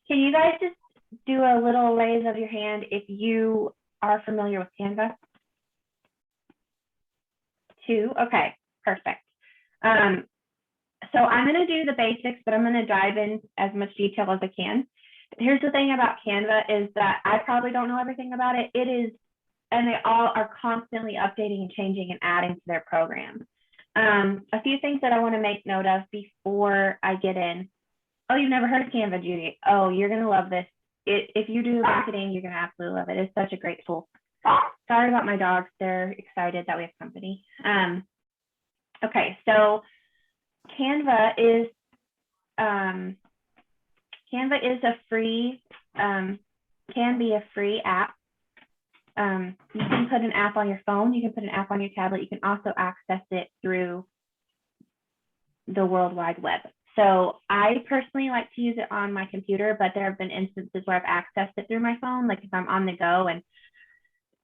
Can you guys just do a little raise of your hand if you are familiar with Canva? 2, okay, perfect. So I'm going to do the basics, but I'm going to dive in as much detail as I can. Here's the thing about Canva is that I probably don't know everything about it. It is, and they all are constantly updating and changing and adding to their program. A few things that I want to make note of before I get in. Oh, you've never heard of Canva, Judy? Oh, you're going to love this. If you do marketing, you're going to absolutely love it. It's such a great tool. Sorry about my dogs. They're excited that we have company. Okay, so Canva is a free, can be a free app. You can put an app on your phone. You can put an app on your tablet. You can also access it through the World Wide Web. So I personally like to use it on my computer, but there have been instances where I've accessed it through my phone, like if I'm on the go and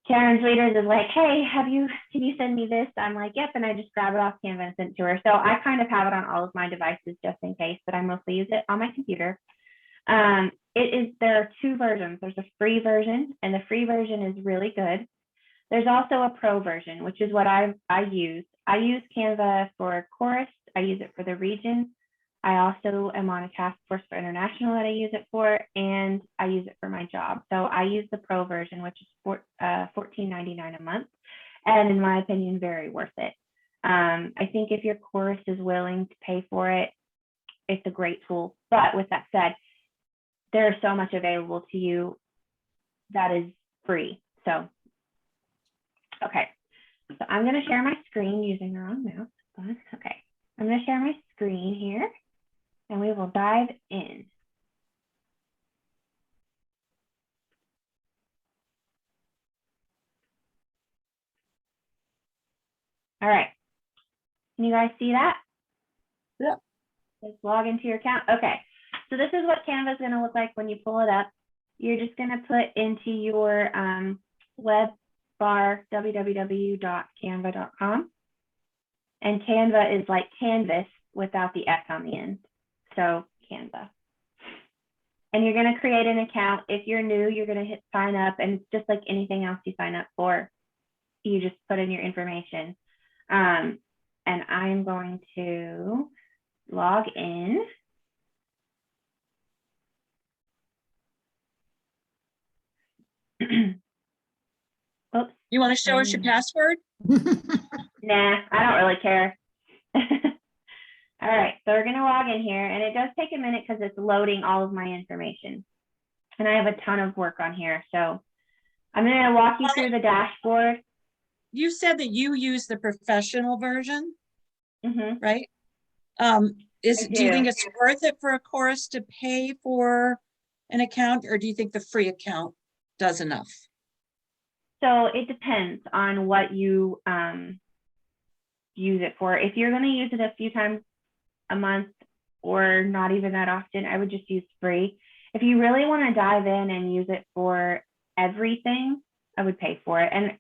Karen's Readers is like, hey, can you send me this? I'm like, yep, and I just grab it off Canva and send it to her. So I kind of have it on all of my devices just in case, but I mostly use it on my computer. There are 2 versions. There's a free version, and the free version is really good. There's also a pro version, which is what I use. I use Canva for Chorus. I use it for the region. I also am on a task force for international that I use it for, and I use it for my job. So I use the pro version, which is $14.99 a month, and in my opinion, very worth it. I think if your course is willing to pay for it, it's a great tool. But with that said, there's so much available to you that is free. So, okay. So I'm going to share my screen using the wrong mouse. Okay. I'm going to share my screen here, and we will dive in. All right. Can you guys see that? Yeah. Let's log into your account. Okay. So this is what Canva is going to look like when you pull it up. You're just going to put into your web bar www.canva.com. And Canva is like canvas without the S on the end. So Canva. And you're going to create an account. If you're new, you're going to hit sign up, and it's just like anything else you sign up for. You just put in your information. And I'm going to log in. Oops. You want to show us your password? Nah, I don't really care. All right, so we're going to log in here, and it does take a minute because it's loading all of my information. And I have a ton of work on here. So I'm going to walk you through the dashboard. You said that you use the professional version, right? Do you think it's worth it for a course to pay for an account, or do you think the free account does enough? So it depends on what you use it for. If you're going to use it a few times a month or not even that often, I would just use free. If you really want to dive in and use it for everything, I would pay for it. And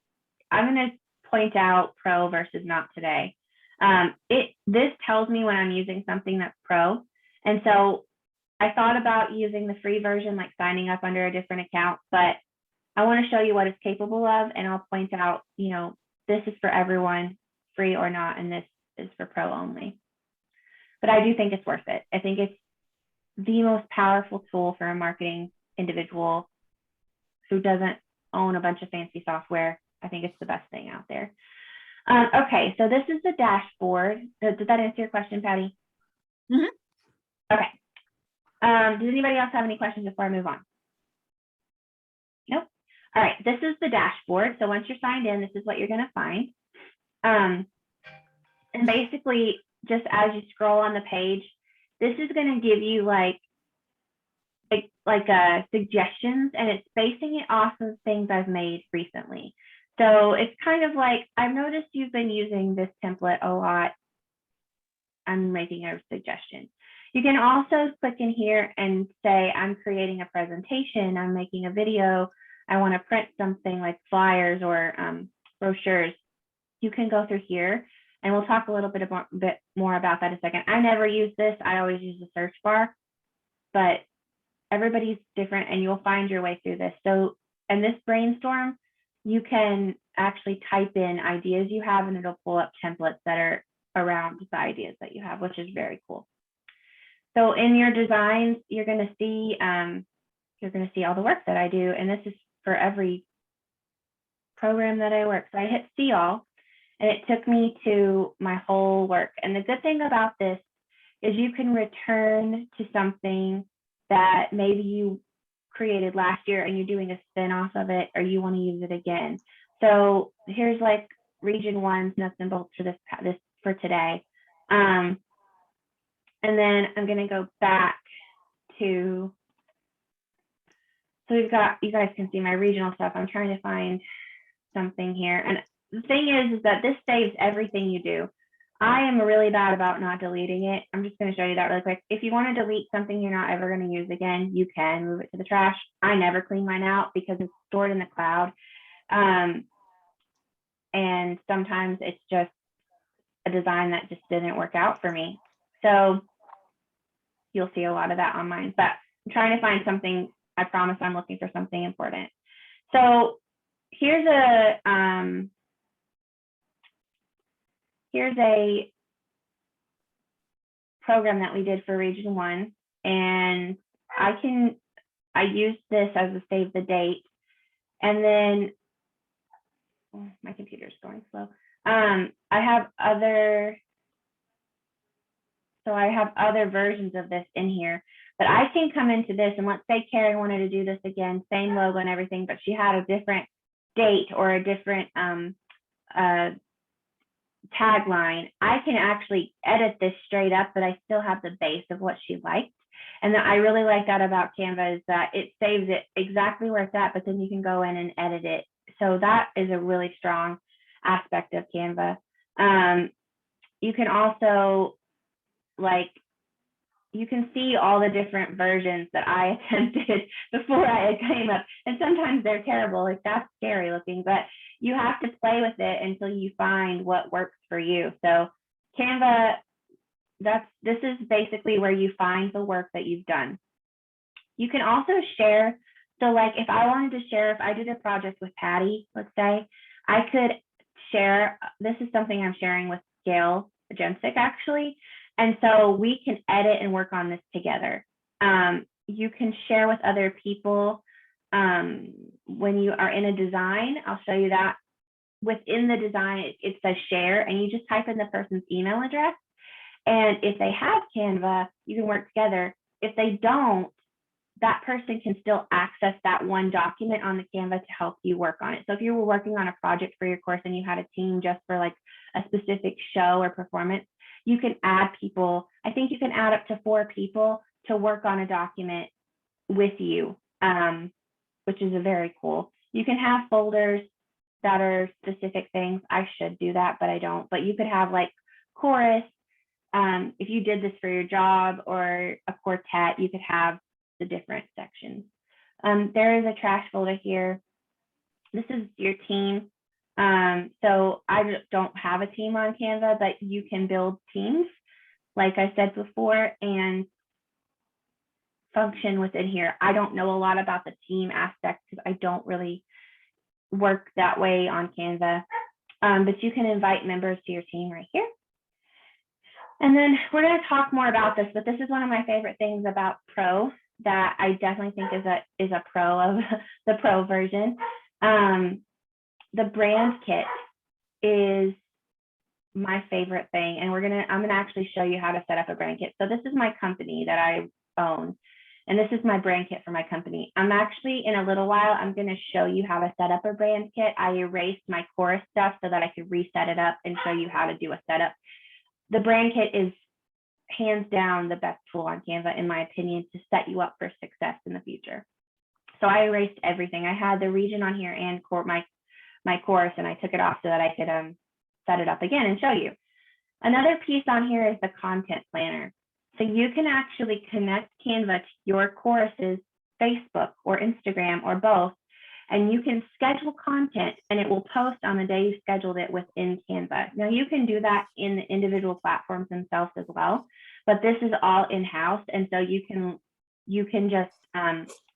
I'm going to point out pro versus not today. This tells me when I'm using something that's pro. And so I thought about using the free version, like signing up under a different account, but I want to show you what it's capable of, and I'll point out, this is for everyone, free or not, and this is for pro only. But I do think it's worth it. I think it's the most powerful tool for a marketing individual who doesn't own a bunch of fancy software. I think it's the best thing out there. Okay, so this is the dashboard. Did that answer your question, Patty? Okay. Does anybody else have any questions before I move on? Nope. All right, this is the dashboard. So once you're signed in, this is what you're going to find. And basically, just as you scroll on the page, this is going to give you like suggestions, and it's basing it off of things I've made recently. So it's kind of like, I've noticed you've been using this template a lot. I'm making a suggestion. You can also click in here and say, I'm creating a presentation, I'm making a video, I want to print something like flyers or brochures. You can go through here And we'll talk a little bit more about that in a second. I never use this. I always use the search bar, but everybody's different and you'll find your way through this. So in this brainstorm, you can actually type in ideas you have and it'll pull up templates that are around the ideas that you have, which is very cool. So in your designs, you're going to see all the work that I do. And this is for every program that I work. So I hit see all and it took me to my whole work. And the good thing about this is you can return to something that maybe you created last year and you're doing a spin-off of it, or you want to use it again. So here's like region 1's nuts and bolts for this for today. And then I'm going to go back to, so we've got, you guys can see my regional stuff. I'm trying to find something here. And the thing is that this saves everything you do. I am really bad about not deleting it. I'm just going to show you that really quick. If you want to delete something you're not ever going to use again, you can move it to the trash. I never clean mine out because it's stored in the cloud. And sometimes it's just a design that just didn't work out for me. So you'll see a lot of that on mine, but I'm trying to find something. I promise I'm looking for something important. So here's a program that we did for region 1, and I used this as a save the date, and then my computer's going slow. I have other versions of this in here, but I can come into this, and let's say Carey wanted to do this again, same logo and everything, but she had a different date or a different tagline. I can actually edit this straight up, but I still have the base of what she liked. And I really like that about Canva, is that it saves it exactly where it's at, but then you can go in and edit it. So that is a really strong aspect of Canva. You can also, like, you can see all the different versions that I attempted before I came up. And sometimes they're terrible, like that's scary looking, but you have to play with it until you find what works for you. So Canva, this is basically where you find the work that you've done. You can also share. So like if I wanted to share, if I did a project with Patty, let's say, I could share, this is something I'm sharing with Gail Jensick actually. And so we can edit and work on this together. You can share with other people when you are in a design. I'll show you that. Within the design, it says share, and you just type in the person's email address. And if they have Canva, you can work together. If they don't, that person can still access that one document on the Canva to help you work on it. So if you were working on a project for your course and you had a team just for like a specific show or performance, you can add people. I think you can add up to 4 people to work on a document with you, which is very cool. You can have folders that are specific things. I should do that, but I don't. But you could have like chorus. If you did this for your job or a quartet, you could have the different sections. There is a trash folder here. This is your team. So I don't have a team on Canva, but you can build teams, like I said before, and function within here. I don't know a lot about the team aspect because I don't really work that way on Canva, but you can invite members to your team right here. And then we're going to talk more about this, but this is one of my favorite things about Pro that I definitely think is a pro of the Pro version. The brand kit is my favorite thing, and I'm gonna actually show you how to set up a brand kit. So this is my company that I own, and this is my brand kit for my company. I'm actually, in a little while, I'm gonna show you how to set up a brand kit. I erased my chorus stuff so that I could reset it up and show you how to do a setup. The brand kit is hands down the best tool on Canva, in my opinion, to set you up for success in the future. So I erased everything. I had the region on here and my course, and I took it off so that I could set it up again and show you. Another piece on here is the content planner. So you can actually connect Canva to your course's Facebook or Instagram or both, and you can schedule content and it will post on the day you scheduled it within Canva. Now you can do that in the individual platforms themselves as well, but this is all in-house. And so you can just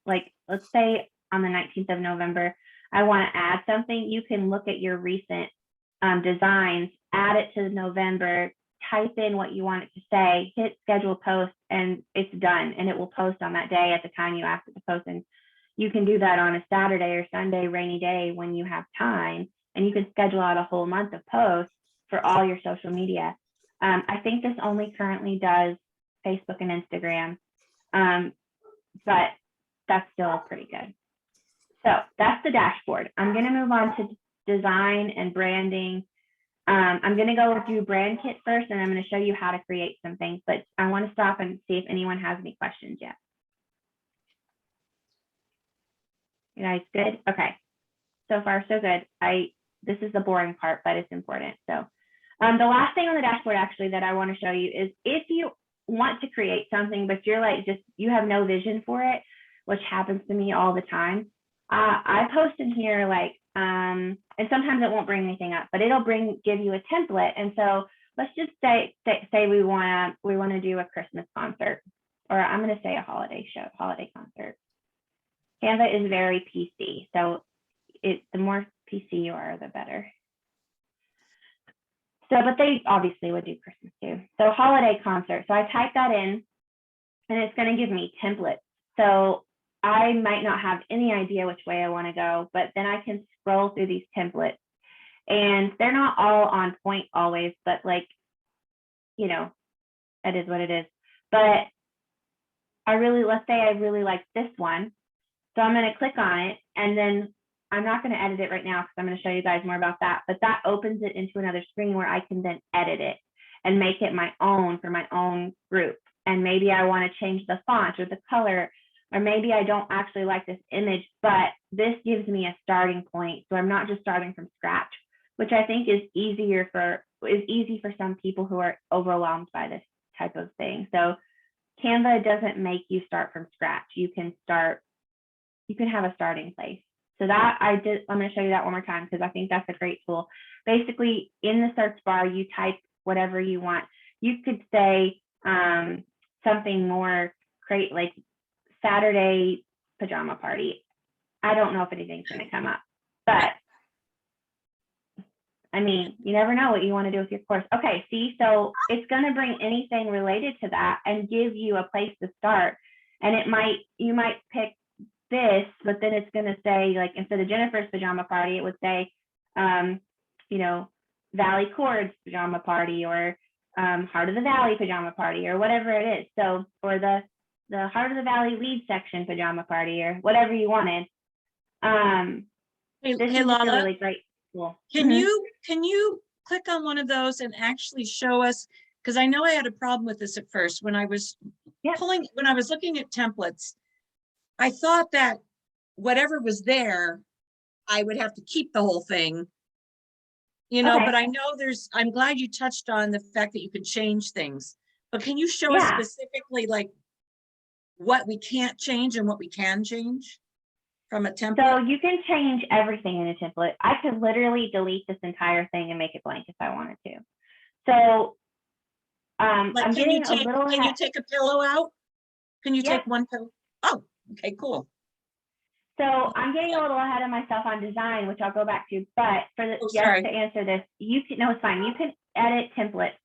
like, let's say on the 19th of November, I want to add something. You can look at your recent designs, add it to November, type in what you want it to say, hit schedule post, and it's done. And it will post on that day at the time you ask it to post. And you can do that on a Saturday or Sunday, rainy day when you have time, and you can schedule out a whole month of posts for all your social media. I think this only currently does Facebook and Instagram, but that's still pretty good. So that's the dashboard. I'm going to move on to design and branding. I'm going to go do brand kit first, and I'm going to show you how to create some things, but I want to stop and see if anyone has any questions yet. You guys good? Okay. So far, so good. This is the boring part, but it's important. So the last thing on the dashboard actually that I want to show you is if you want to create something, but you're like, you have no vision for it, which happens to me all the time. I post in here like, and sometimes it won't bring anything up, but it'll give you a template. And so let's just say we want to do a Christmas concert, or I'm going to say a holiday concert. Canva is very PC, so the more PC you are, the better. So, but they obviously would do Christmas too. So holiday concert. So I type that in, and it's going to give me templates. So I might not have any idea which way I want to go, but then I can scroll through these templates, and they're not all on point always, but like, it is what it is. But let's say I really like this one. So I'm going to click on it, and then I'm not going to edit it right now because I'm going to show you guys more about that, but that opens it into another screen where I can then edit it and make it my own for my own group. And maybe I want to change the font or the color, or maybe I don't actually like this image, but this gives me a starting point. So I'm not just starting from scratch, which I think is easy for some people who are overwhelmed by this type of thing. So Canva doesn't make you start from scratch. You can have a starting place. So that I'm going to show you that one more time because I think that's a great tool. Basically, in the search bar, you type whatever you want. You could say something more like Saturday pajama party. I don't know if anything's going to come up, but I mean, you never know what you want to do with your course. Okay, see, so it's going to bring anything related to that and give you a place to start. And you might pick this, but then it's going to say, like, instead of Jennifer's pajama party, it would say, Valley Chords pajama party, or Heart of the Valley pajama party, or whatever it is. So, or the Heart of the Valley lead section pajama party, or whatever you wanted. This is Lala, a really great tool. Can you click on one of those and actually show us? Because I know I had a problem with this at first when I was when I was looking at templates. I thought that whatever was there, I would have to keep the whole thing, but I know I'm glad you touched on the fact that you can change things, but can you show us specifically like what we can't change and what we can change from a template? So you can change everything in a template. I could literally delete this entire thing and make it blank if I wanted to. So I'm getting a little. Can you take a pillow out? Can you take one pillow? Oh, okay, cool. So I'm getting a little ahead of myself on design, which I'll go back to. But to answer this, it's fine. You can edit templates.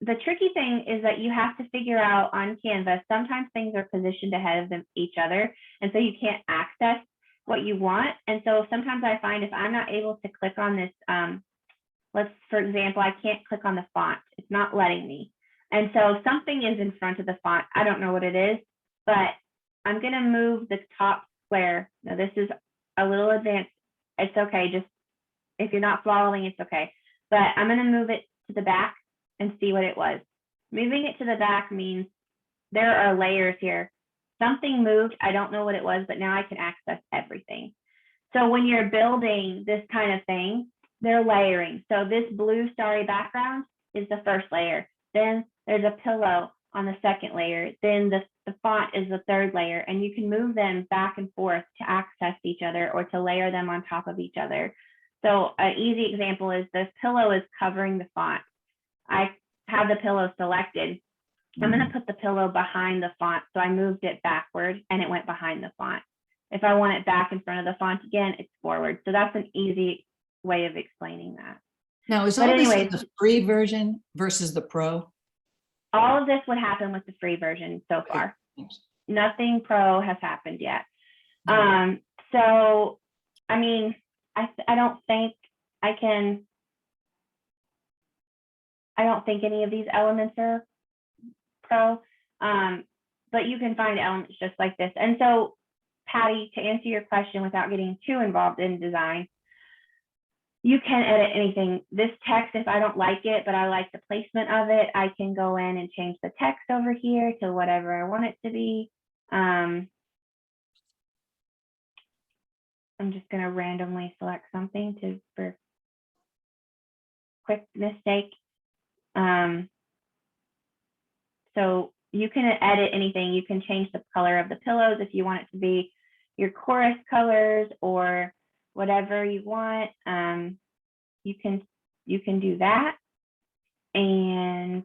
The tricky thing is that you have to figure out on Canva, sometimes things are positioned ahead of each other. And so you can't access what you want. And so sometimes I find if I'm not able to click on this, for example, I can't click on the font. It's not letting me. And so something is in front of the font. I don't know what it is, but I'm going to move the top square. Now this is a little advanced. It's okay. Just if you're not following, it's okay. But I'm going to move it to the back and see what it was. Moving it to the back means there are layers here. Something moved. I don't know what it was, but now I can access everything. So when you're building this kind of thing, they're layering. So this blue starry background is the first layer. Then there's a pillow on the second layer. Then the the font is the third layer, and you can move them back and forth to access each other or to layer them on top of each other. So an easy example is this pillow is covering the font. I have the pillow selected. I'm going to put the pillow behind the font. So I moved it backward and it went behind the font. If I want it back in front of the font again, it's forward. So that's an easy way of explaining that. Now, is all this in the free version versus the pro? All of this would happen with the free version so far. Thanks. Nothing pro has happened yet. So, I mean, I don't think any of these elements are pro, but you can find elements just like this. And so, Patty, to answer your question without getting too involved in design, you can edit anything. This text, if I don't like it, but I like the placement of it, I can go in and change the text over here to whatever I want it to be. I'm just going to randomly select something for quick mistake. So you can edit anything. You can change the color of the pillows if you want it to be your chorus colors or whatever you want. You can do that and,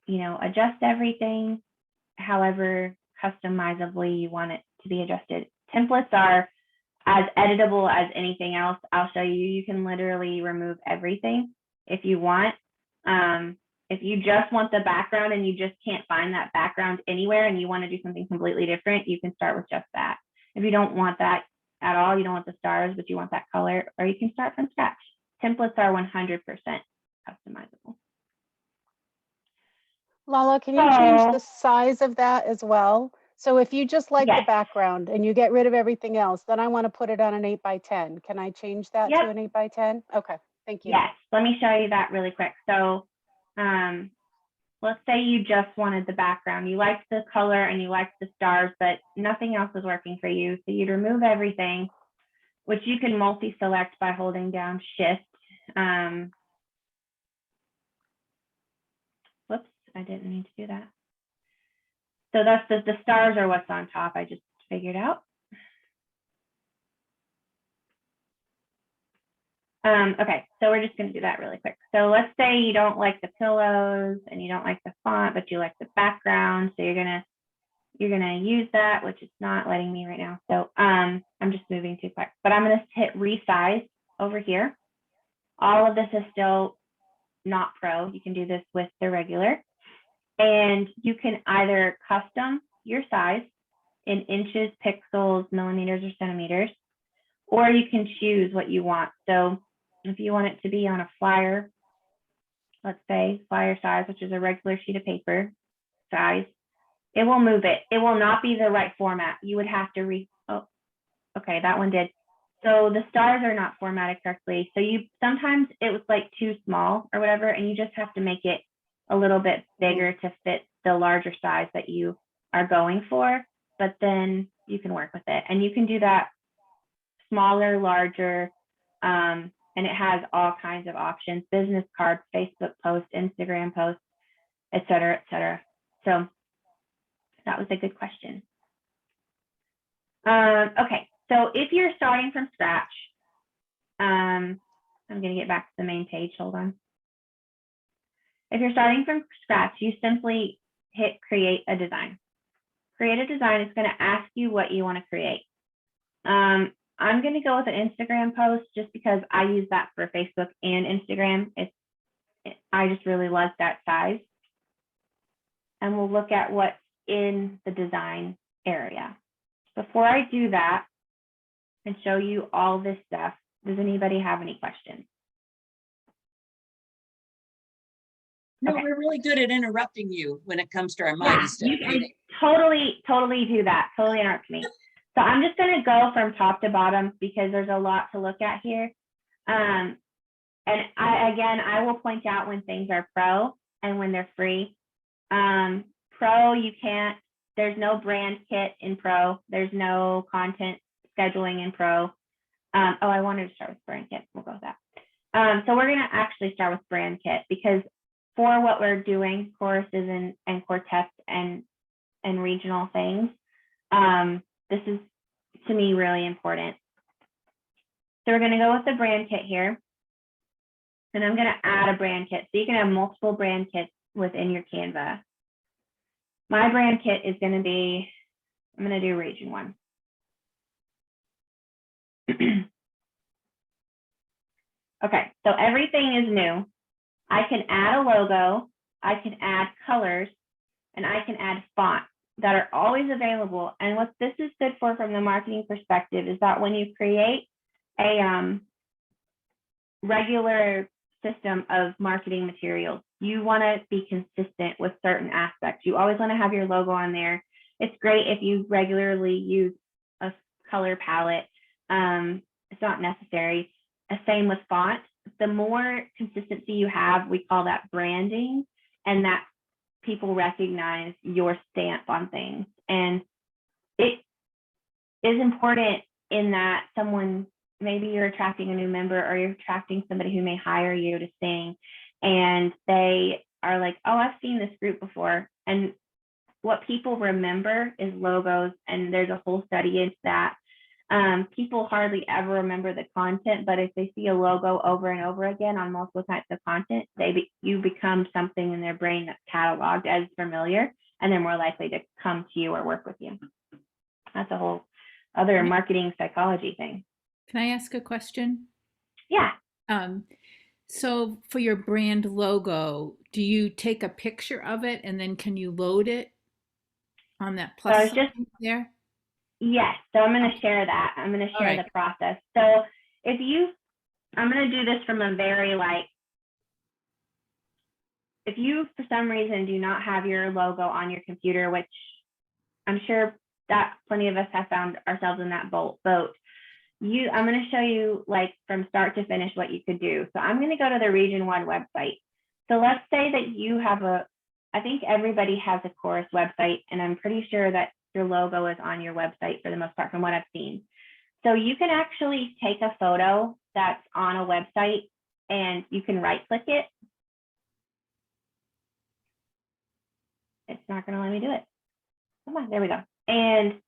you know, adjust everything however customizably you want it to be adjusted. Templates are as editable as anything else. I'll show you. You can literally remove everything if you want. If you just want the background and you just can't find that background anywhere and you want to do something completely different, you can start with just that. If you don't want that at all, you don't want the stars, but you want that color, or you can start from scratch. Templates are 100% customizable. Lala, can you change the size of that as well? So if you just like the background and you get rid of everything else, then I want to put it on an 8x10. Can I change that to an 8x10? Okay, thank you. Yes, let me show you that really quick. So let's say you just wanted the background. You liked the color and you liked the stars, but nothing else was working for you. So you'd remove everything, which you can multi-select by holding down Shift. Whoops, I didn't mean to do that. So that's the stars are what's on top. I just figured out. Okay, so we're just going to do that really quick. So let's say you don't like the pillows and you don't like the font, but you like the background. So you're gonna use that, which is not letting me right now. So I'm just moving too quick, but I'm gonna hit resize over here. All of this is still not pro. You can do this with the regular, and you can either custom your size in inches, pixels, millimeters, or centimeters, or you can choose what you want. So if you want it to be on a flyer, let's say flyer size, which is a regular sheet of paper size, it will move it. It will not be the right format. You would have to oh, okay, that one did. So the stars are not formatted correctly. So sometimes it was like too small or whatever, and you just have to make it a little bit bigger to fit the larger size that you are going for, but then you can work with it. And you can do that smaller, larger, and it has all kinds of options: business cards, Facebook posts, Instagram posts, et cetera, et cetera. So that was a good question. Okay, so if you're starting from scratch, I'm going to get back to the main page. Hold on. If you're starting from scratch, you simply hit create a design. Create a design is going to ask you what you want to create. I'm going to go with an Instagram post just because I use that for Facebook and Instagram. I just really like that size. And we'll look at what's in the design area. Before I do that and show you all this stuff, does anybody have any questions? No, Okay. we're really good at interrupting you when it comes to our mighty stuff. You can totally do that. Totally interrupt me. So I'm just going to go from top to bottom because there's a lot to look at here. And I will point out when things are pro and when they're free. Pro, you can't, there's no brand kit in pro. There's no content scheduling in pro. I wanted to start with brand kit. We'll go with that. So we're going to actually start with brand kit because for what we're doing, choruses and quartets and regional things. This is, to me, really important. So we're going to go with the brand kit here. And I'm going to add a brand kit. So you can have multiple brand kits within your Canva. My brand kit is going to be, I'm going to do region 1. Okay, so everything is new. I can add a logo, I can add colors, and I can add fonts that are always available. And what this is good for from the marketing perspective is that when you create a regular system of marketing materials, you want to be consistent with certain aspects. You always want to have your logo on there. It's great if you regularly use a color palette. It's not necessary. Same with font. The more consistency you have, we call that branding, and that people recognize your stamp on things. And it is important in that someone, maybe you're attracting a new member or you're attracting somebody who may hire you to sing, and they are like, oh, I've seen this group before. And what people remember is logos, and there's a whole study into that. People hardly ever remember the content, but if they see a logo over and over again on multiple types of content, you become something in their brain that's cataloged as familiar, and they're more likely to come to you or work with you. That's a whole other marketing psychology thing. Can I ask a question? Yeah. So for your brand logo, do you take a picture of it and then can you load it on that plus sign there? Yes, so I'm going to share that. I'm going to share the process. So I'm going to do this from a very if you for some reason do not have your logo on your computer, which I'm sure that plenty of us have found ourselves in that boat. I'm going to show you from start to finish what you could do. So I'm going to go to the Region 1 website. So let's say that you have I think everybody has a chorus website, and I'm pretty sure that your logo is on your website for the most part from what I've seen. So you can actually take a photo that's on a website and you can right click it. It's not going to let me do it. Come on, there we go. And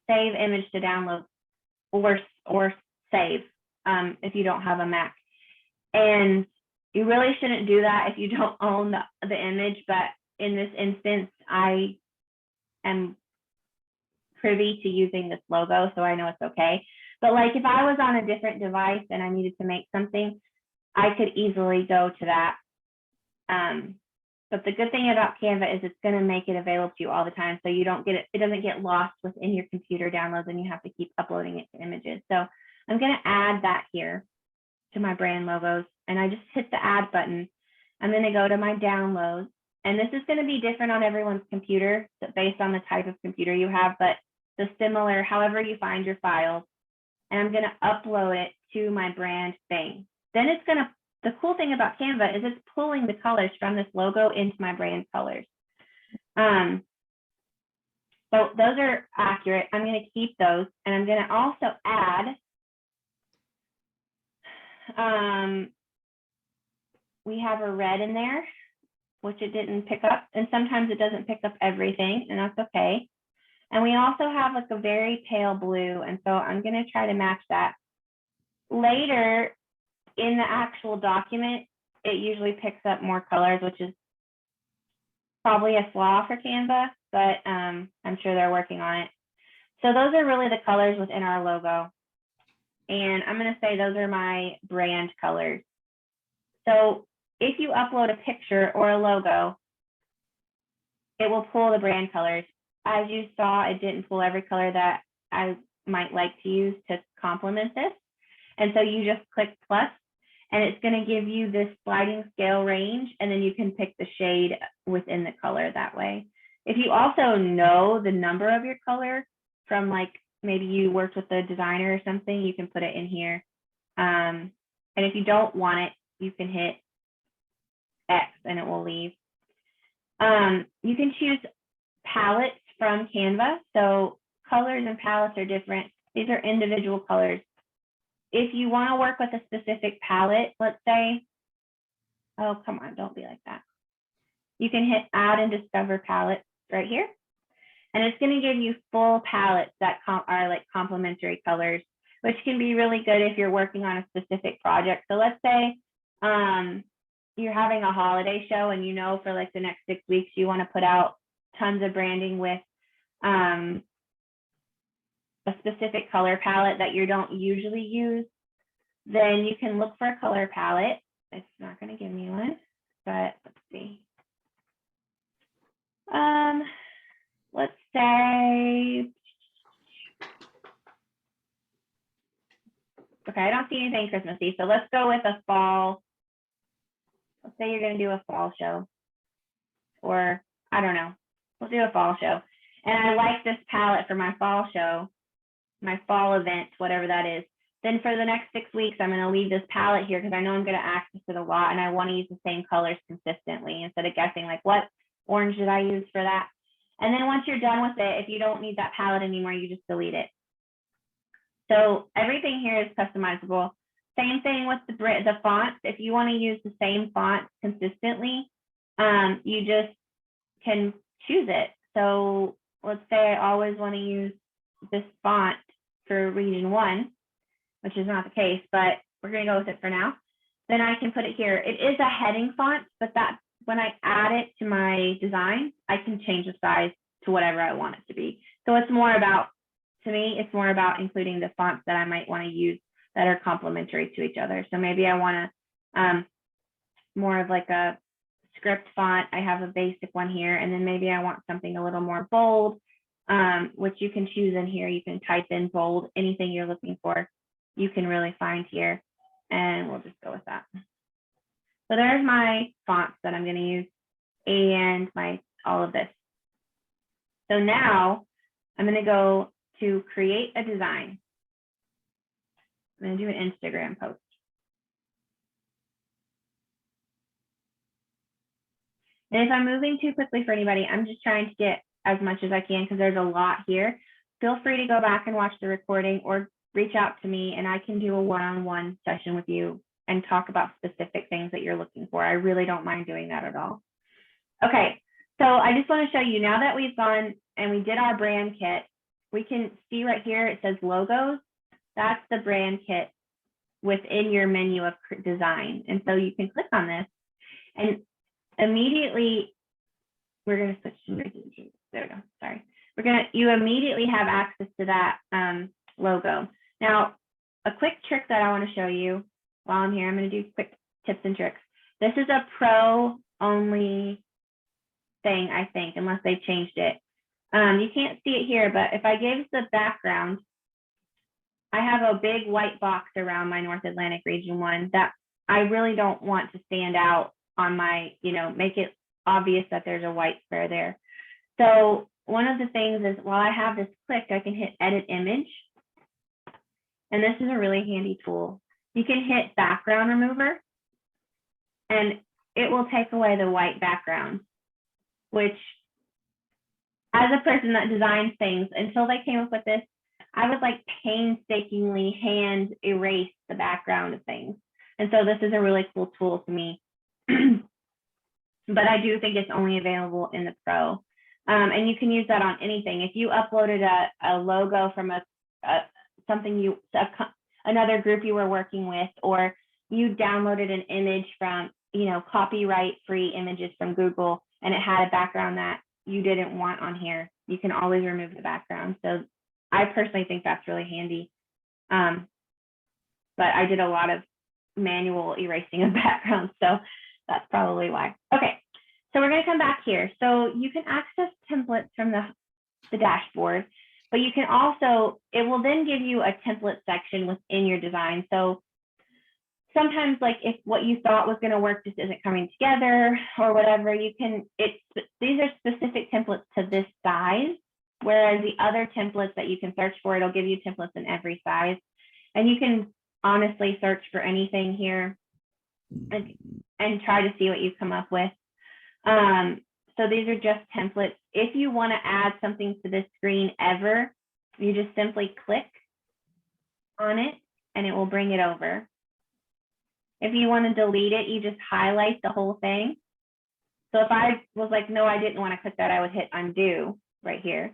save image to download or save if you don't have a Mac. And you really shouldn't do that if you don't own the image, but in this instance, I am privy to using this logo, so I know it's okay. But if I was on a different device and I needed to make something, I could easily go to that. But the good thing about Canva is it's going to make it available to you all the time, so you don't get it doesn't get lost within your computer downloads and you have to keep uploading it to images. So I'm going to add that here to my brand logos, and I just hit the add button. I'm going to go to my downloads. And this is going to be different on everyone's computer based on the type of computer you have, but however you find your files. And I'm going to upload it to my brand thing. Then the cool thing about Canva is it's pulling the colors from this logo into my brand colors. So those are accurate. I'm going to keep those. And I'm going to also add, we have a red in there, which it didn't pick up, and sometimes it doesn't pick up everything, and that's okay. And we also have a very pale blue, and so I'm going to try to match that. Later in the actual document, it usually picks up more colors, which is probably a flaw for Canva, but I'm sure they're working on it. So those are really the colors within our logo. And I'm going to say those are my brand colors. So if you upload a picture or a logo, it will pull the brand colors. As you saw, it didn't pull every color that I might like to use to complement this. And so you just click plus, and it's going to give you this sliding scale range, and then you can pick the shade within the color that way. If you also know the number of your color from maybe you worked with a designer or something, you can put it in here. And if you don't want it, you can hit X and it will leave. You can choose palettes from Canva. So colors and palettes are different. These are individual colors. If you want to work with a specific palette, let's say, oh, come on, don't be like that. You can hit add and discover palette right here. and it's going to give you full palettes that are like complementary colors, which can be really good if you're working on a specific project. So let's say you're having a holiday show and you know for like the next 6 weeks you want to put out tons of branding with a specific color palette that you don't usually use, then you can look for a color palette. It's not going to give me one, but let's see. Let's say, okay, I don't see anything Christmassy, so let's go with a fall. Let's say you're going to do a fall show, or I don't know, we'll do a fall show. And I like this palette for my fall show, my fall event, whatever that is. Then for the next 6 weeks, I'm going to leave this palette here because I know I'm going to access it a lot and I want to use the same colors consistently instead of guessing like what orange did I use for that. And then once you're done with it, if you don't need that palette anymore, you just delete it. So everything here is customizable. Same thing with the fonts. If you want to use the same font consistently, you just can choose it. So let's say I always want to use this font for region 1, which is not the case, but we're going to go with it for now. Then I can put it here. It is a heading font, but that when I add it to my design, I can change the size to whatever I want it to be. So it's more about, to me, it's more about including the fonts that I might want to use that are complementary to each other. So maybe I want to more of like a script font. I have a basic one here, and then maybe I want something a little more bold, which you can choose in here. You can type in bold, anything you're looking for, you can really find here, and we'll just go with that. So there's my fonts that I'm going to use and all of this. So now I'm going to go to create a design. I'm going to do an Instagram post. And if I'm moving too quickly for anybody, I'm just trying to get as much as I can because there's a lot here. Feel free to go back and watch the recording or reach out to me and I can do a one-on-one session with you and talk about specific things that you're looking for. I really don't mind doing that at all. Okay, so I just want to show you now that we've gone and we did our brand kit, we can see right here, it says logos. That's the brand kit within your menu of design. And so you can click on this and immediately, we're going to switch to, there we go, sorry. You immediately have access to that logo. Now, a quick trick that I want to show you while I'm here, I'm going to do quick tips and tricks. This is a pro only thing, I think, unless they changed it. You can't see it here, but if I give the background, I have a big white box around my North Atlantic Region 1 that I really don't want to stand out on my, make it obvious that there's a white square there. So one of the things is while I have this clicked, I can hit edit image. And this is a really handy tool. You can hit background remover and it will take away the white background, which as a person that designs things, until they came up with this, I would like painstakingly hand erase the background of things. And so this is a really cool tool to me. But I do think it's only available in the Pro. And you can use that on anything. If you uploaded a logo from another group you were working with, or you downloaded an image from, copyright-free images from Google, and it had a background that you didn't want on here, you can always remove the background. So I personally think that's really handy. But I did a lot of manual erasing of backgrounds, so that's probably why. Okay, so we're going to come back here. So you can access templates from the dashboard, but you can also, it will then give you a template section within your design. So sometimes, like if what you thought was going to work just isn't coming together or whatever, these are specific templates to this size, whereas the other templates that you can search for, it'll give you templates in every size. And you can honestly search for anything here and try to see what you come up with. So these are just templates. If you want to add something to this screen ever, you just simply click on it and it will bring it over. If you want to delete it, you just highlight the whole thing. So if I was like, no, I didn't want to click that, I would hit undo right here.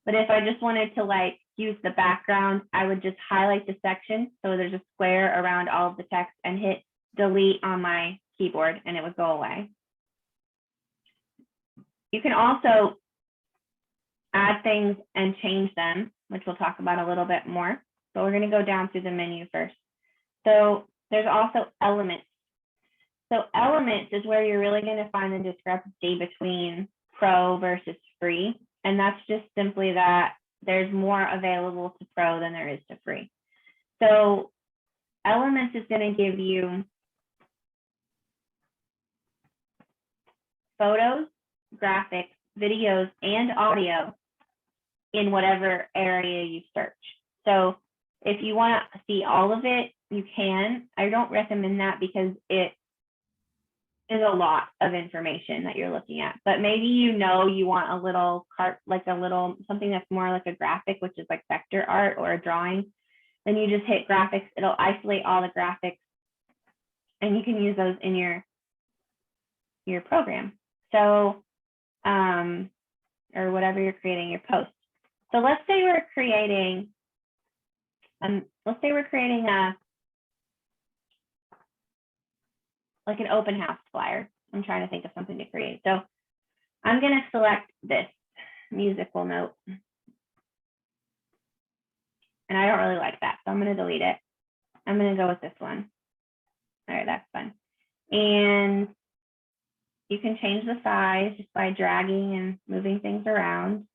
But if I just wanted to like use the background, I would just highlight the section. So there's a square around all of the text and hit delete on my keyboard and it would go away. You can also add things and change them, which we'll talk about a little bit more. But we're going to go down through the menu first. So there's also elements. So elements is where you're really going to find the discrepancy between pro versus free. And that's just simply that there's more available to pro than there is to free. So elements is going to give you photos, graphics, videos, and audio in whatever area you search. So if you want to see all of it, you can. I don't recommend that because it is a lot of information that you're looking at. But maybe you want a little something that's more like a graphic, which is like vector art or a drawing. Then you just hit graphics. It'll isolate all the graphics and you can use those in your program. So, or whatever you're creating your post. So let's say we're creating like an open house flyer. I'm trying to think of something to create. So I'm going to select this musical note. And I don't really like that, so I'm going to delete it. I'm going to go with this one. All right, that's fun. And you can change the size just by dragging and moving things around.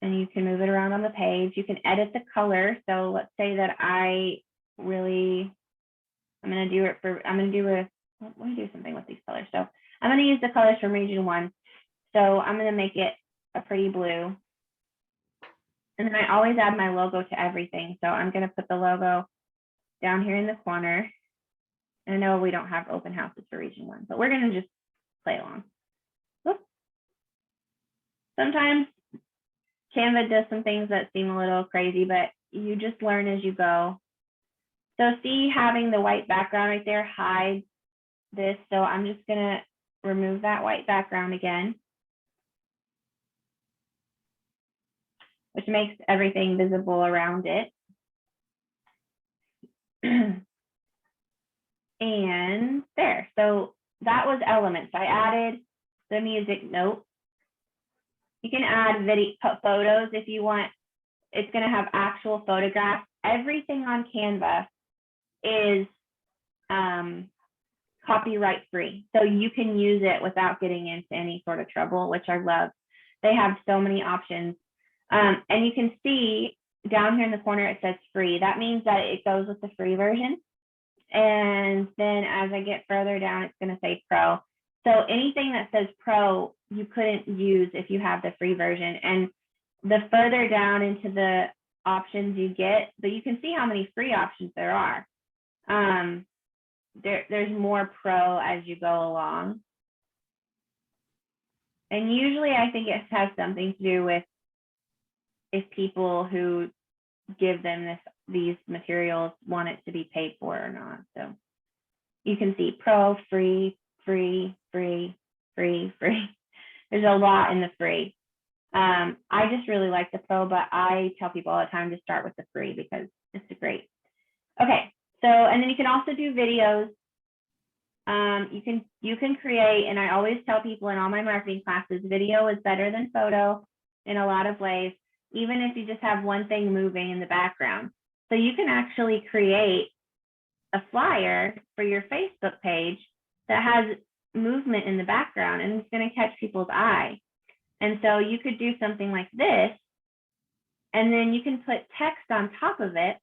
And you can move it around on the page. You can edit the color. So let's say that I'm going to do something with these colors. So I'm going to use the colors from region 1. So I'm going to make it a pretty blue. And then I always add my logo to everything. So I'm going to put the logo down here in the corner. And I know we don't have open houses for region 1, but we're going to just play along. Whoops. Sometimes Canva does some things that seem a little crazy, but you just learn as you go. So see, having the white background right there hides this. So I'm just going to remove that white background again, which makes everything visible around it. And there, so that was elements. I added the music note. You can add photos if you want. It's going to have actual photographs. Everything on Canva is copyright free. So you can use it without getting into any sort of trouble, which I love. They have so many options. And you can see down here in the corner, it says free. That means that it goes with the free version. And then as I get further down, it's going to say pro. So anything that says pro, you couldn't use if you have the free version. And the further down into the options you get, but you can see how many free options there are. There's more pro as you go along. And usually I think it has something to do with if people who give them these materials want it to be paid for or not. So you can see pro, free, free, free, free, free. There's a lot in the free. I just really like the pro, but I tell people all the time to start with the free because it's great. Okay, so and then you can also do videos. You can create, and I always tell people in all my marketing classes, video is better than photo in a lot of ways, even if you just have one thing moving in the background. So you can actually create a flyer for your Facebook page that has movement in the background and it's going to catch people's eye. And so you could do something like this, and then you can put text on top of it,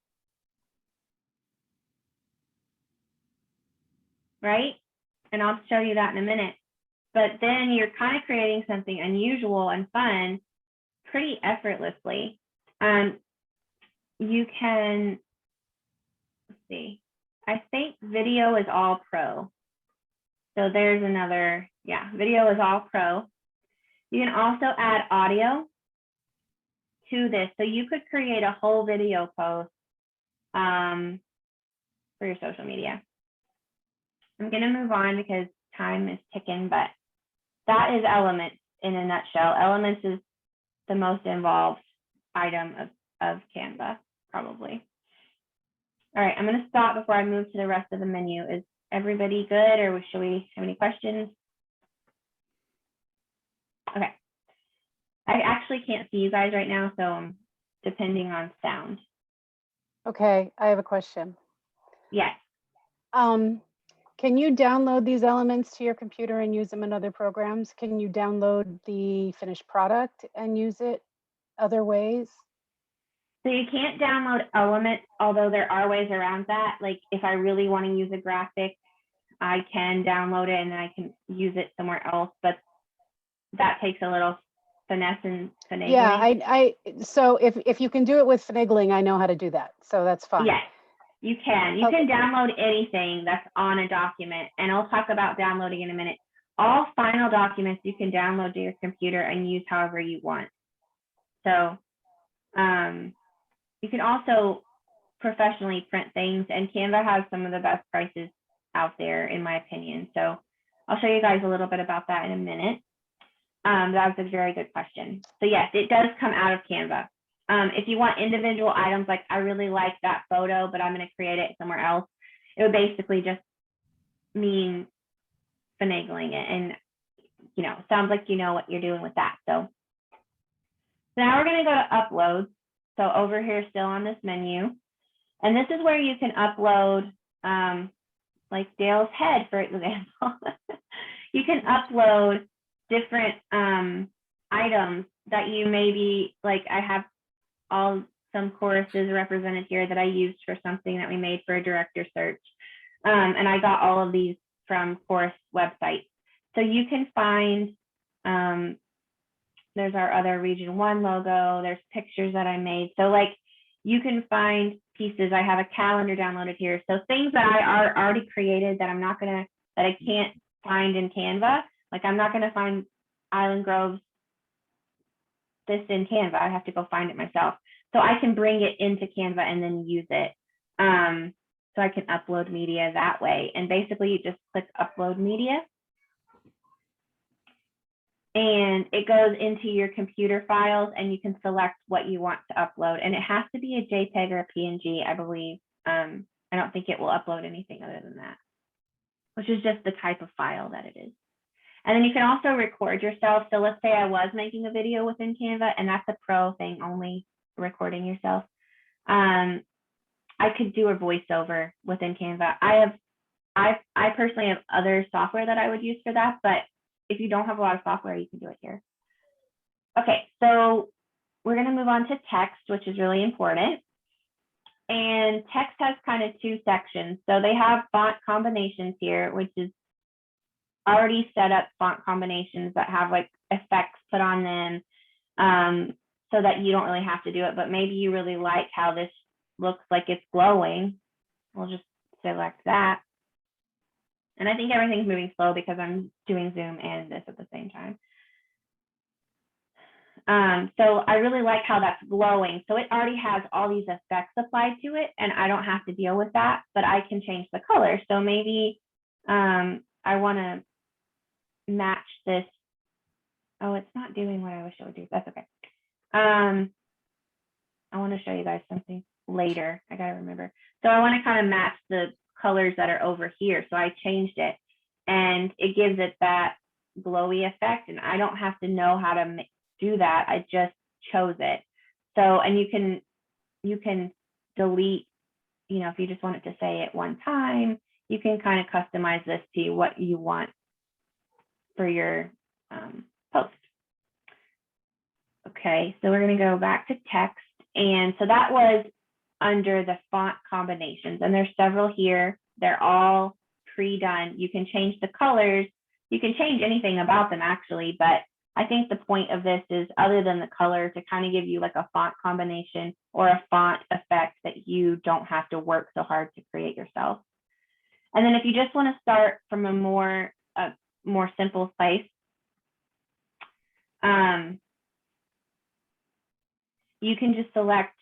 right? And I'll show you that in a minute. But then you're kind of creating something unusual and fun pretty effortlessly. You can, let's see, I think video is all pro. So there's another, yeah, video is all pro. You can also add audio to this. So you could create a whole video post for your social media. I'm going to move on because time is ticking, but that is Elements in a nutshell. Elements is the most involved item of Canva, probably. All right, I'm going to stop before I move to the rest of the menu. Is everybody good, or should we have any questions? Okay. I actually can't see you guys right now, so I'm depending on sound. Okay, I have a question. Yes. Can you download these elements to your computer and use them in other programs? Can you download the finished product and use it other ways? So you can't download elements, although there are ways around that. Like if I really want to use a graphic, I can download it and then I can use it somewhere else, but that takes a little finesse and finagling. Yeah, so if you can do it with finagling, I know how to do that. So that's fine. Yes, you can. You can download anything that's on a document, and I'll talk about downloading in a minute. All final documents you can download to your computer and use however you want. So you can also professionally print things, and Canva has some of the best prices out there, in my opinion. So I'll show you guys a little bit about that in a minute. That was a very good question. So yes, it does come out of Canva. If you want individual items, like I really like that photo, but I'm going to create it somewhere else, it would basically just mean finagling it. And, you know, sounds like you know what you're doing with that. So now we're going to go to uploads. So over here, still on this menu. And this is where you can upload, like Dale's head, for example. You can upload different items that you maybe, like I have some choruses represented here that I used for something that we made for a director search. And I got all of these from chorus websites. So you can find, there's our other Region 1 logo, there's pictures that I made. So like you can find pieces. I have a calendar downloaded here. So things that I already created that that I can't find in Canva. Like I'm not gonna find Island Grove's this in Canva. I have to go find it myself. So I can bring it into Canva and then use it. So I can upload media that way. And basically you just click upload media. And it goes into your computer files and you can select what you want to upload. And it has to be a JPEG or a PNG, I believe. I don't think it will upload anything other than that, which is just the type of file that it is. And then you can also record yourself. So let's say I was making a video within Canva, and that's a pro thing, only recording yourself. I could do a voiceover within Canva. I personally have other software that I would use for that, but if you don't have a lot of software, you can do it here. Okay, so we're going to move on to text, which is really important. And text has kind of two sections. So they have font combinations here, which is already set up font combinations that have like effects put on them, so that you don't really have to do it, but maybe you really like how this looks like it's glowing. We'll just select that. And I think everything's moving slow because I'm doing Zoom and this at the same time. So I really like how that's glowing. So it already has all these effects applied to it, and I don't have to deal with that, but I can change the color. So maybe I want to match this. Oh, it's not doing what I wish it would do. That's okay. I want to show you guys something later. I gotta remember. So I want to kind of match the colors that are over here. So I changed it, and it gives it that glowy effect. And I don't have to know how to do that. I just chose it. So, and you can delete, you know, if you just want it to say it one time, you can kind of customize this to what you want for your post. Okay, so we're going to go back to text. And so that was under the font combinations, and there's several here. They're all pre-done. You can change the colors. You can change anything about them actually, but I think the point of this is, other than the color, to kind of give you like a font combination or a font effect that you don't have to work so hard to create yourself. And then if you just want to start from a more simple place, you can just select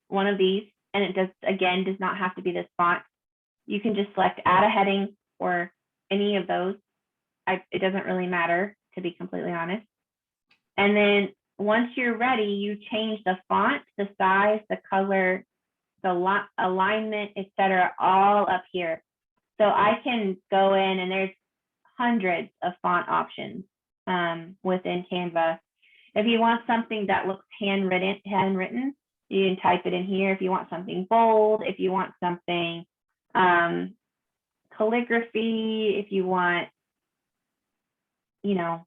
one of these, and it does not have to be this font. You can just select add a heading or any of those. It doesn't really matter, to be completely honest. And then once you're ready, you change the font, the size, the color, the alignment, etc., all up here. So I can go in and there's hundreds of font options within Canva. If you want something that looks handwritten, you can type it in here. If you want something bold, if you want something calligraphy, if you want, you know,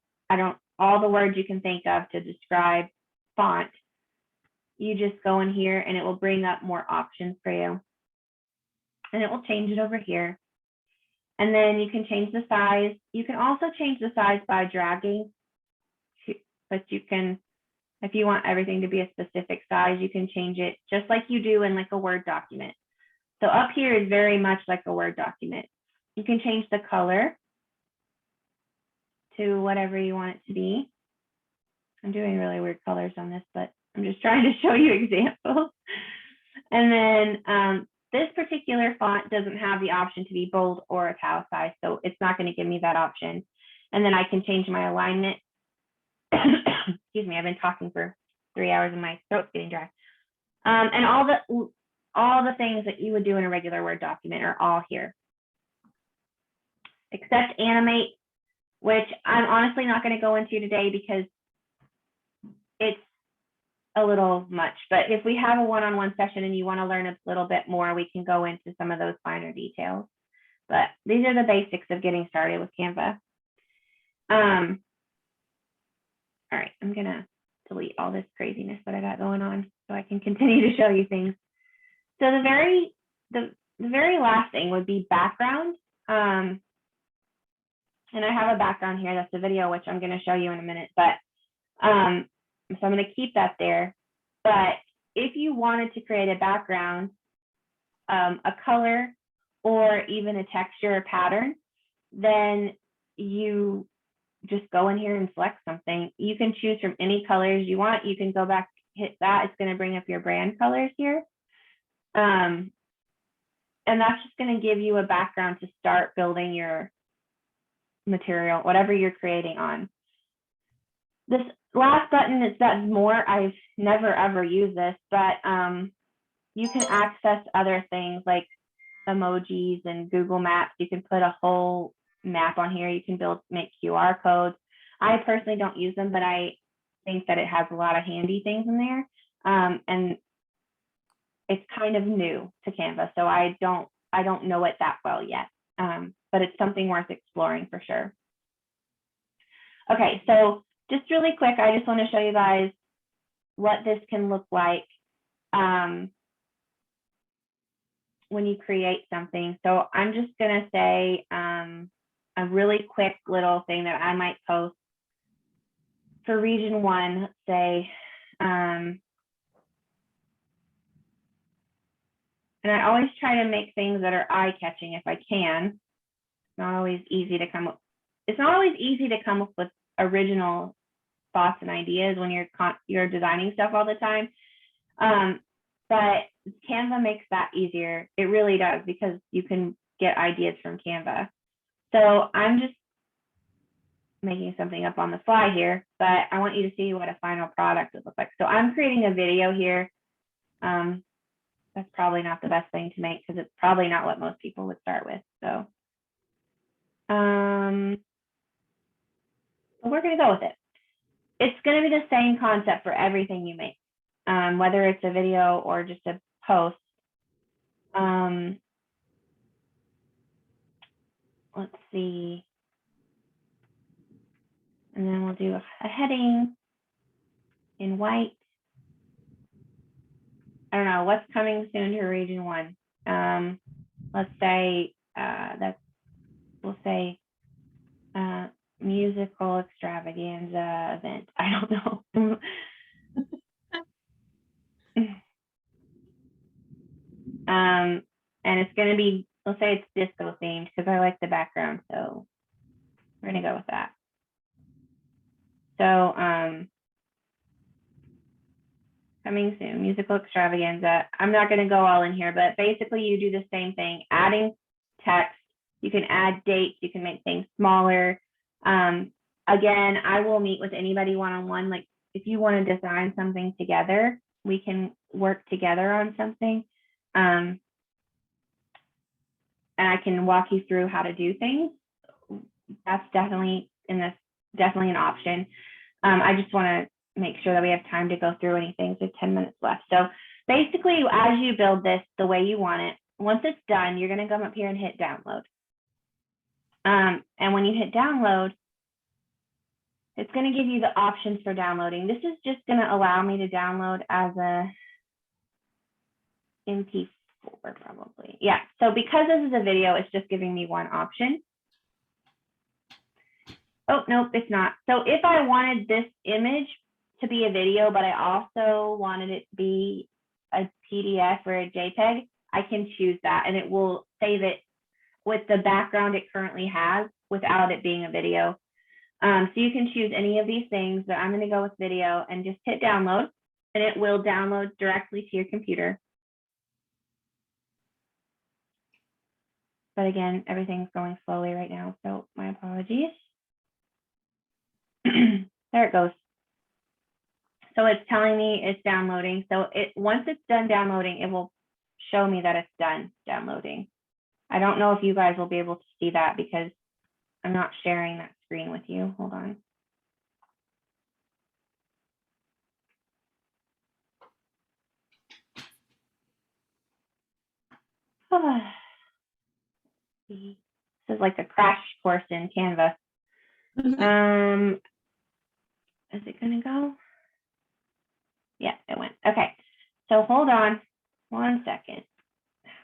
all the words you can think of to describe font, you just go in here and it will bring up more options for you. And it will change it over here. And then you can change the size. You can also change the size by dragging, but you can, if you want everything to be a specific size, you can change it just like you do in like a Word document. So up here is very much like a Word document. You can change the color to whatever you want it to be. I'm doing really weird colors on this, but I'm just trying to show you examples. And then this particular font doesn't have the option to be bold or italicized, so it's not going to give me that option. And then I can change my alignment. Excuse me, I've been talking for 3 hours and my throat's getting dry. And all the things that you would do in a regular Word document are all here, except animate, which I'm honestly not going to go into today because it's a little much. But if we have a one-on-one session and you want to learn a little bit more, we can go into some of those finer details. But these are the basics of getting started with Canva. All right, I'm going to delete all this craziness that I got going on so I can continue to show you things. So the very last thing would be background. And I have a background here. That's a video, which I'm going to show you in a minute. But so I'm going to keep that there. But if you wanted to create a background, a color, or even a texture or pattern, then you just go in here and select something. You can choose from any colors you want. You can go back, hit that. It's going to bring up your brand colors here. And that's just going to give you a background to start building your material, whatever you're creating on. This last button is that more. I've never ever used this, but you can access other things like emojis and Google Maps. You can put a whole map on here. You can make QR codes. I personally don't use them, but I think that it has a lot of handy things in there. And it's kind of new to Canva, so I don't know it that well yet. But it's something worth exploring for sure. Okay, so just really quick, I just want to show you guys what this can look like when you create something. So I'm just going to say a really quick little thing that I might post for region 1, let's say, and I always try to make things that are eye-catching if I can. It's not always easy to come up. It's not always easy to come up with original thoughts and ideas when you're designing stuff all the time. But Canva makes that easier. It really does, because you can get ideas from Canva. So I'm just making something up on the fly here, but I want you to see what a final product would look like. So I'm creating a video here. That's probably not the best thing to make because it's probably not what most people would start with. So we're going to go with it. It's going to be the same concept for everything you make, whether it's a video or just a post. Let's see. And then we'll do a heading in white. I don't know what's coming soon to region 1. Let's say we'll say musical extravaganza event. I don't know. And it's going to be, let's say it's disco themed because I like the background, so we're going to go with that. So coming soon, musical extravaganza. I'm not going to go all in here, but basically you do the same thing, adding text. You can add dates. You can make things smaller. again, I will meet with anybody one-on-one. Like if you want to design something together, we can work together on something. And I can walk you through how to do things. That's definitely definitely an option. I just want to make sure that we have time to go through anything. There's 10 minutes left. So basically, as you build this the way you want it, once it's done, you're going to come up here and hit download. And when you hit download, it's going to give you the options for downloading. This is just going to allow me to download as a MP4 probably. Yeah, so because this is a video, it's just giving me one option. Oh, nope, it's not. So if I wanted this image to be a video, but I also wanted it to be a PDF or a JPEG, I can choose that and it will save it with the background it currently has without it being a video. So you can choose any of these things, but I'm going to go with video and just hit download and it will download directly to your computer. But again, everything's going slowly right now, so my apologies. There it goes. So it's telling me it's downloading. So once it's done downloading, it will show me that it's done downloading. I don't know if you guys will be able to see that because I'm not sharing that screen with you. Hold on. This is like a crash course in Canva. Is it gonna go? Yeah, it went. Okay, so hold on 1 second.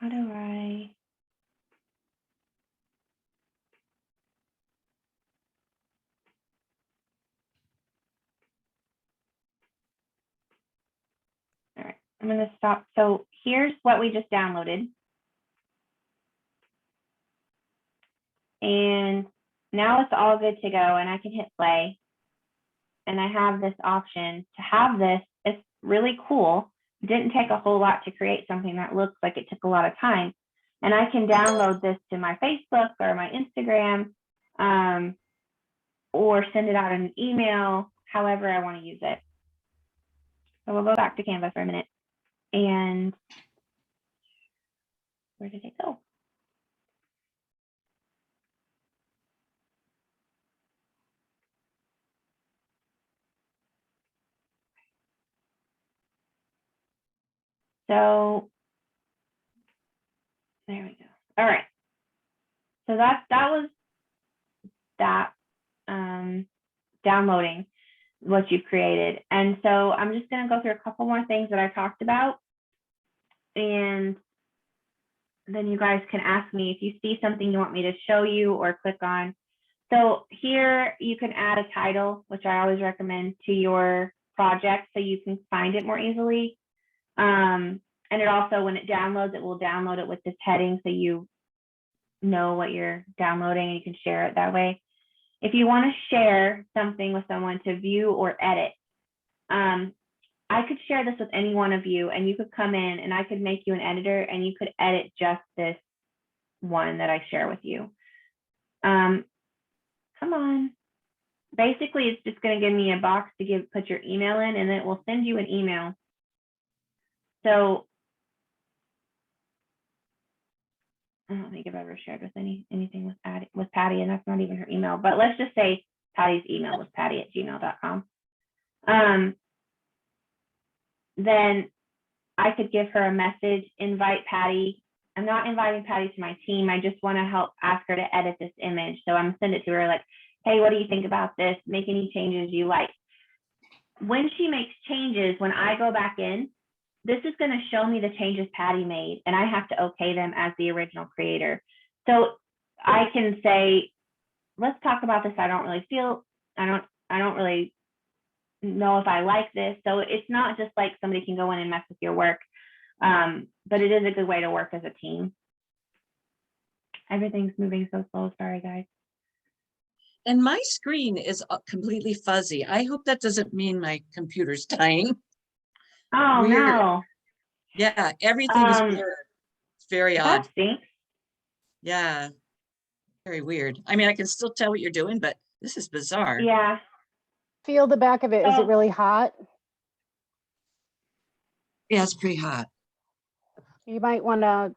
How do I? All right, I'm gonna stop. So here's what we just downloaded. And now it's all good to go and I can hit play. And I have this option to have this. It's really cool. It didn't take a whole lot to create something that looks like it took a lot of time. And I can download this to my Facebook or my Instagram, or send it out in an email, however I want to use it. So we'll go back to Canva for a minute. And where did it go? So there we go. All right. So that was that downloading what you've created. And so I'm just going to go through a couple more things that I talked about. And then you guys can ask me if you see something you want me to show you or click on. So here you can add a title, which I always recommend, to your project so you can find it more easily. And it also, when it downloads, it will download it with this heading so you know what you're downloading and you can share it that way. If you want to share something with someone to view or edit, I could share this with any one of you and you could come in and I could make you an editor and you could edit just this one that I share with you. Come on. Basically, it's just going to give me a box to put your email in and then it will send you an email. So I don't think I've ever shared with anything with Patty, and that's not even her email. But let's just say Patty's email was patty@gmail.com. Then I could give her a message, invite Patty. I'm not inviting Patty to my team. I just want to ask her to edit this image. So I'm gonna send it to her like, hey, what do you think about this? Make any changes you like. When she makes changes, when I go back in, this is going to show me the changes Patty made, and I have to okay them as the original creator. So I can say, let's talk about this. I don't really know if I like this. So it's not just like somebody can go in and mess with your work, but it is a good way to work as a team. Everything's moving so slow. Sorry, guys. And my screen is completely fuzzy. I hope that doesn't mean my computer's dying. Oh, weird. No. Yeah, everything is blurred. It's very odd. That stinks. Yeah, very weird. I mean, I can still tell what you're doing, but This is bizarre. Yeah. Feel the back of it. Is So- it really hot? Yeah, it's pretty hot. You might want to,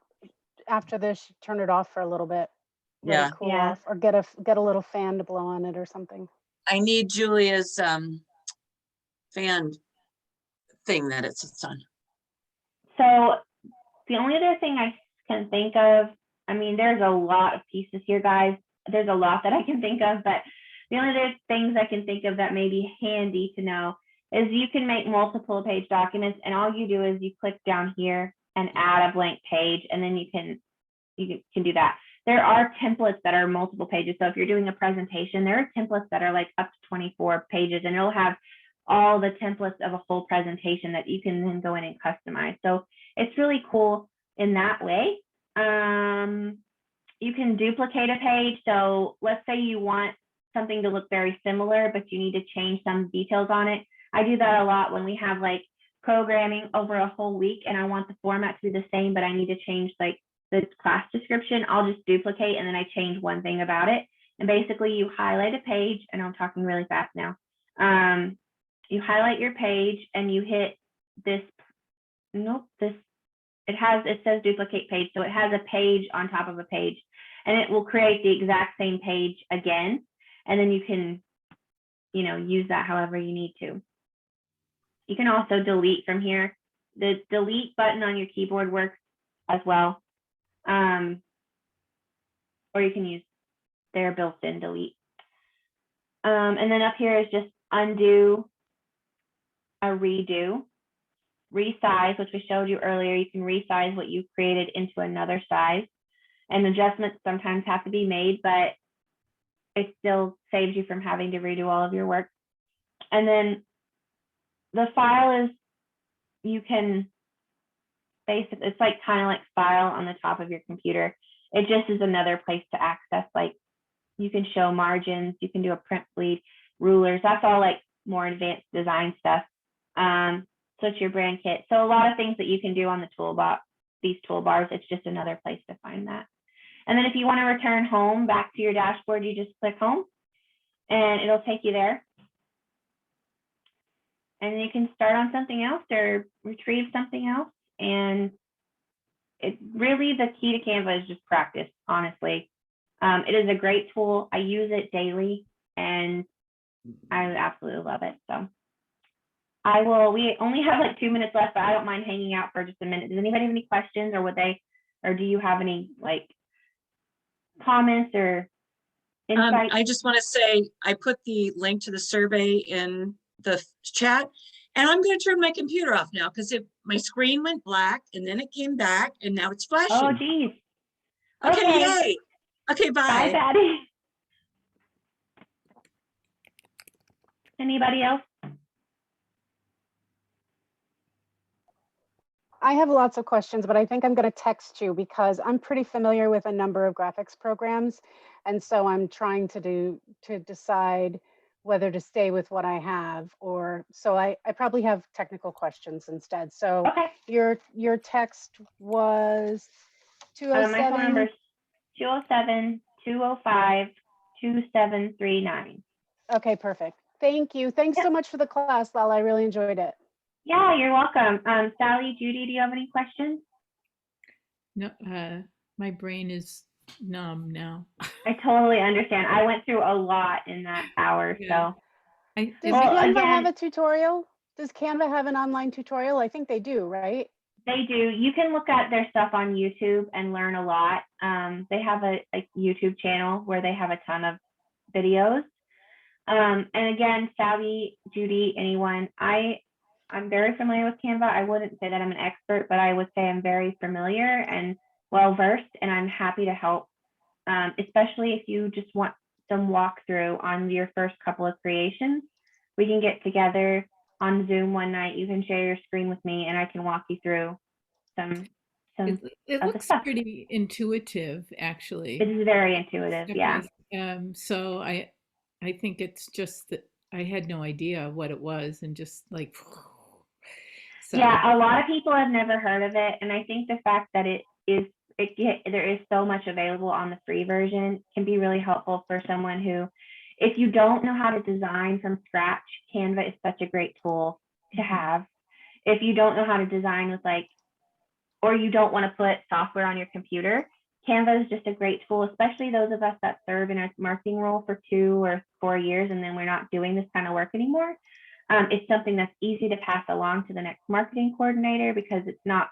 after this, turn it off for a little bit. Let Yeah. it cool Yeah. off, or get a little fan to blow on it or something. I need Julia's fan thing that it sits on. So the only other thing I can think of, I mean, there's a lot of pieces here, guys. There's a lot that I can think of, but the only other things I can think of that may be handy to know is you can make multiple page documents, and all you do is you click down here and add a blank page, and then you can do that. There are templates that are multiple pages. So if you're doing a presentation, there are templates that are like up to 24 pages, and it'll have all the templates of a whole presentation that you can then go in and customize. So it's really cool in that way. You can duplicate a page. So let's say you want something to look very similar, but you need to change some details on it. I do that a lot when we have like programming over a whole week and I want the format to be the same, but I need to change like the class description. I'll just duplicate and then I change one thing about it. And basically you highlight a page, and I'm talking really fast now. You highlight your page and you hit this, it says duplicate page. So it has a page on top of a page, and it will create the exact same page again. And then you can, use that however you need to. You can also delete from here. The delete button on your keyboard works as well. Or you can use their built-in delete. And then up here is just undo, a redo, resize, which we showed you earlier. You can resize what you created into another size, and adjustments sometimes have to be made, but it still saves you from having to redo all of your work. And then the file is, you can basically, it's like kind of like file on the top of your computer. It just is another place to access, like you can show margins, you can do a print bleed, rulers. That's all like more advanced design stuff. Switch your brand kit. So a lot of things that you can do on the toolbar, these toolbars, it's just another place to find that. And then if you want to return home back to your dashboard, you just click home and it'll take you there. And you can start on something else or retrieve something else. And it really, the key to Canva is just practice, honestly. It is a great tool. I use it daily and I absolutely love it. So we only have like 2 minutes left, but I don't mind hanging out for just a minute. Does anybody have any questions, or do you have any like comments or insights? I just want to say, I put the link to the survey in the chat, and I'm going to turn my computer off now because my screen went black and then it came back and now it's flashing. Oh, geez. Okay, yay. Okay, bye. Bye, Patty. Anybody else? I have lots of questions, but I think I'm going to text you because I'm pretty familiar with a number of graphics programs. And so I'm trying to decide whether to stay with what I have, or so I probably have technical questions instead. So Okay. Your text was 207. My phone number is 207-205-2739. Okay, perfect. Thank you. Thanks so much for the class, Lala. I really enjoyed it. Yeah, you're welcome. Sally, Judy, do you have any questions? No, my brain is numb now. I totally understand. I went through a lot in that hour, Yeah. so. Does Canva have a tutorial? Does Canva have an online tutorial? I think they do, right? They do. You can look at their stuff on YouTube and learn a lot. They have a YouTube channel where they have a ton of videos. And again, Sally, Judy, anyone, I'm very familiar with Canva. I wouldn't say that I'm an expert, but I would say I'm very familiar and well-versed, and I'm happy to help, especially if you just want some walkthrough on your first couple of creations. We can get together on Zoom one night. You can share your screen with me and I can walk you through some it of the looks stuff. pretty intuitive, actually. It is very intuitive, yeah. So I think it's just that I had no idea what it was, and just like so. Yeah, a lot of people have never heard of it, and I think the fact that there is so much available on the free version can be really helpful for someone who if you don't know how to design from scratch, Canva is such a great tool to have. If you don't know how to design with or you don't want to put software on your computer, Canva is just a great tool, especially those of us that serve in a marketing role for 2 or 4 years and then we're not doing this kind of work anymore. It's something that's easy to pass along to the next marketing coordinator because it's not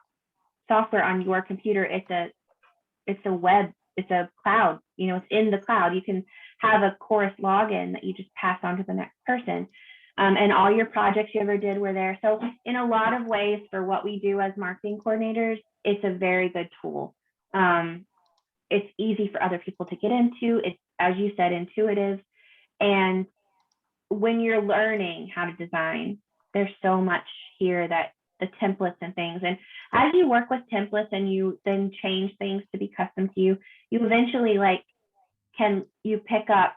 software on your computer. It's a web, it's a cloud, it's in the cloud. You can have a Chorus login that you just pass on to the next person. And all your projects you ever did were there. So in a lot of ways for what we do as marketing coordinators, it's a very good tool. It's easy for other people to get into. It's, as you said, intuitive. And when you're learning how to design, there's so much here that the templates and things. And as you work with templates and you then change things to be custom to you, you eventually you pick up,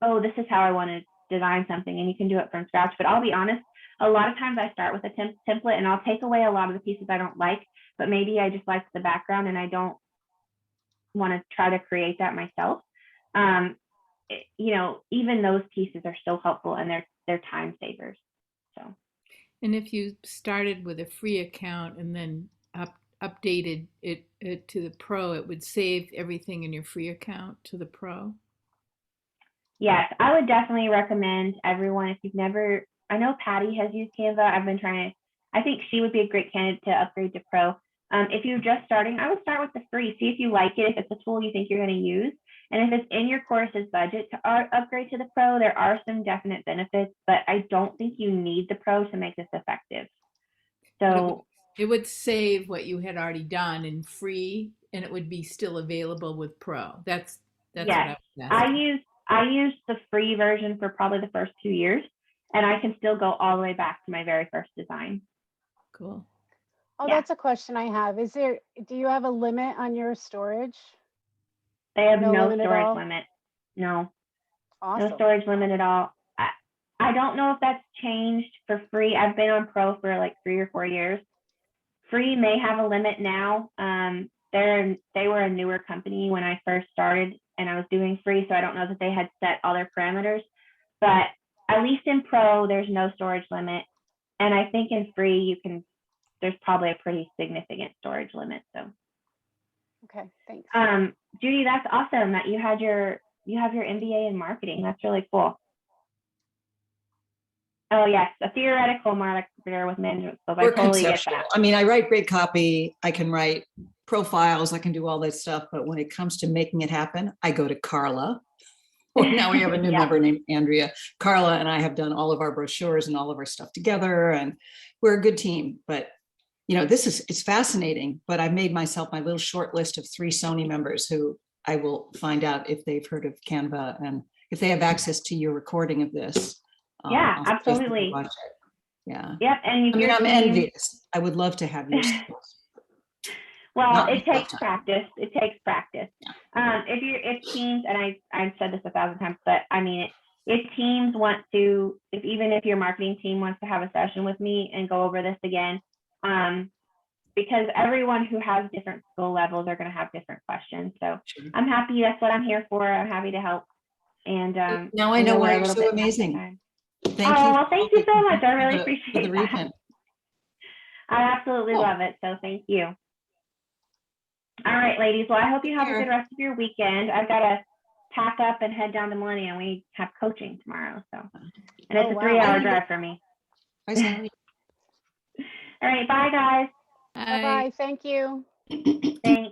oh, this is how I want to design something, and you can do it from scratch. But I'll be honest, a lot of times I start with a template and I'll take away a lot of the pieces I don't like, but maybe I just like the background and I don't want to try to create that myself. Even those pieces are so helpful and they're time savers. So. And if you started with a free account and then updated it to the pro, it would save everything in your free account to the pro? Yes, I would definitely recommend everyone, if you've never, I know Patty has used Canva. I think she would be a great candidate to upgrade to pro. If you're just starting, I would start with the free, see if you like it, if it's a tool you think you're going to use. And if it's in your course's budget to upgrade to the pro, there are some definite benefits, but I don't think you need the pro to make this effective. So it would save what you had already done in free, and it would be still available with pro. That's yes, what I was I used the free version for probably the first 2 years, and I can still go all the way back to my very first design. Cool. Oh, Yeah. That's a question I have. Do you have a limit on your storage? They have no limit at all? storage limit. No. Awesome. No storage limit at all. I don't know if that's changed for free. I've been on pro for like 3 or 4 years. Free may have a limit now. They were a newer company when I first started and I was doing free, so I don't know that they had set all their parameters, but at least in pro, there's no storage limit. And I think in free, there's probably a pretty significant storage limit. So. Okay, thanks. Judy, that's awesome that you have your MBA in marketing. That's really cool. Oh yes, a theoretical marketer with management skills. I totally get that. I mean, I write great copy. I can write profiles. I can do all that stuff. But when it comes to making it happen, I go to Carla. Well, now we have a new member named Andrea. Carla and I have done all of our brochures and all of our stuff together, and we're a good team. But it's fascinating. But I've made myself my little short list of 3 Sony members who I will find out if they've heard of Canva and if they have access to your recording of this. Yeah, absolutely. Yeah. Yep. And I'm envious. I would love to have your skills. Well, it takes practice. It takes practice. Yeah. If teams, and I've said this 1,000 times, but I mean it. If teams want to, even if your marketing team wants to have a session with me and go over this again, because everyone who has different skill levels are going to have different questions. So sure. I'm happy. That's what I'm here for. I'm happy to help. And now I know why you're so amazing. Thank you. Well, thank you so much. I really appreciate that. I absolutely love it. So thank you. All right, ladies. Well, I hope you have a good rest of your weekend. I've got to pack up and head down to Millennium. We have coaching tomorrow. So, and it's a 3-hour drive for me. Bye, Sally. All right. Bye, guys. Bye-bye. Thank you. Thanks.